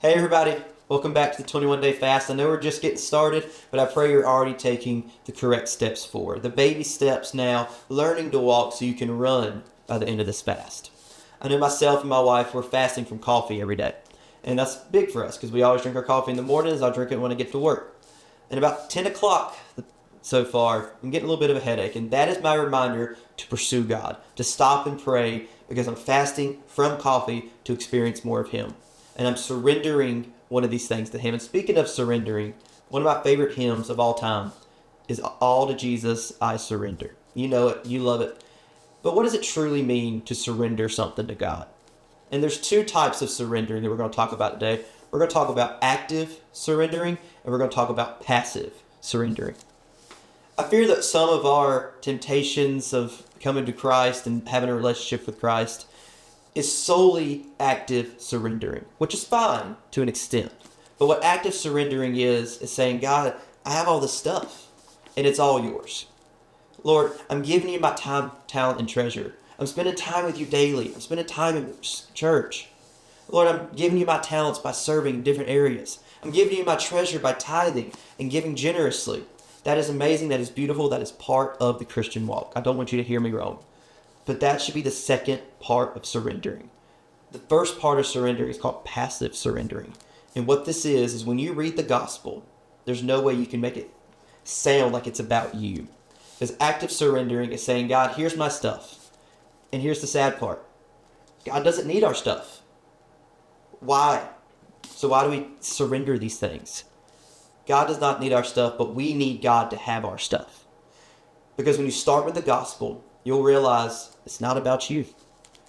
Hey everybody, welcome back to the 21 Day Fast. I know we're just getting started, but I pray you're already taking the correct steps forward. The baby steps now, learning to walk so you can run by the end of this fast. I know myself and my wife, we're fasting from coffee every day. And that's big for us because we always drink our coffee in the mornings. I drink it when I get to work. And about 10 o'clock so far, I'm getting a little bit of a headache. And that is my reminder to pursue God, to stop and pray because I'm fasting from coffee to experience more of Him. And I'm surrendering one of these things to Him. And speaking of surrendering, one of my favorite hymns of all time is All to Jesus I Surrender. You know it, you love it. But what does it truly mean to surrender something to God? And there's two types of surrendering that we're going to talk about today. We're going to talk about active surrendering, and we're going to talk about passive surrendering. I fear that some of our temptations of coming to Christ and having a relationship with Christ is solely active surrendering, which is fine to an extent. But what active surrendering is saying, God, I have all this stuff, and it's all yours. Lord, I'm giving you my time, talent, and treasure. I'm spending time with you daily. I'm spending time in church. Lord, I'm giving you my talents by serving in different areas. I'm giving you my treasure by tithing and giving generously. That is amazing. That is beautiful. That is part of the Christian walk. I don't want you to hear me wrong. But that should be the second part of surrendering. The first part of surrendering is called passive surrendering. And what this is when you read the gospel, there's no way you can make it sound like it's about you. Because active surrendering is saying, God, here's my stuff. And here's the sad part. God doesn't need our stuff. Why? So why do we surrender these things? God does not need our stuff, but we need God to have our stuff. Because when you start with the gospel, you'll realize it's not about you.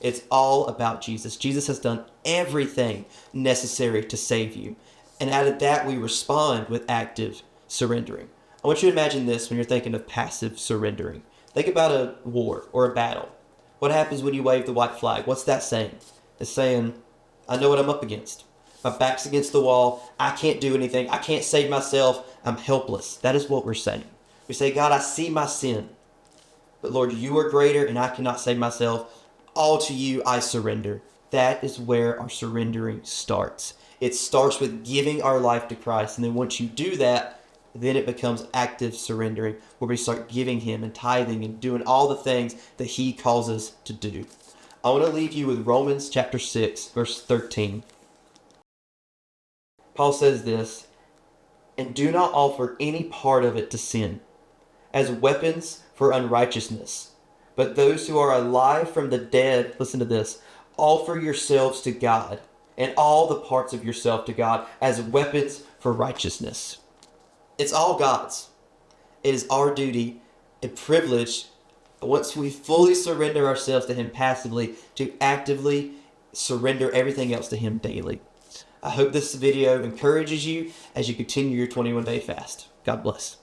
It's all about Jesus. Jesus has done everything necessary to save you. And out of that, we respond with active surrendering. I want you to imagine this when you're thinking of passive surrendering. Think about a war or a battle. What happens when you wave the white flag? What's that saying? It's saying, I know what I'm up against. My back's against the wall. I can't do anything. I can't save myself. I'm helpless. That is what we're saying. We say, God, I see my sin. But Lord, you are greater and I cannot save myself. All to you I surrender. That is where our surrendering starts. It starts with giving our life to Christ. And then once you do that, then it becomes active surrendering, where we start giving Him and tithing and doing all the things that He calls us to do. I want to leave you with Romans chapter 6, verse 13. Paul says this, and do not offer any part of it to sin as weapons for unrighteousness, but those who are alive from the dead, listen to this, offer yourselves to God and all the parts of yourself to God as weapons for righteousness. It's all God's. It is our duty and privilege, once we fully surrender ourselves to Him passively, to actively surrender everything else to Him daily. I hope this video encourages you as you continue your 21-day fast. God bless.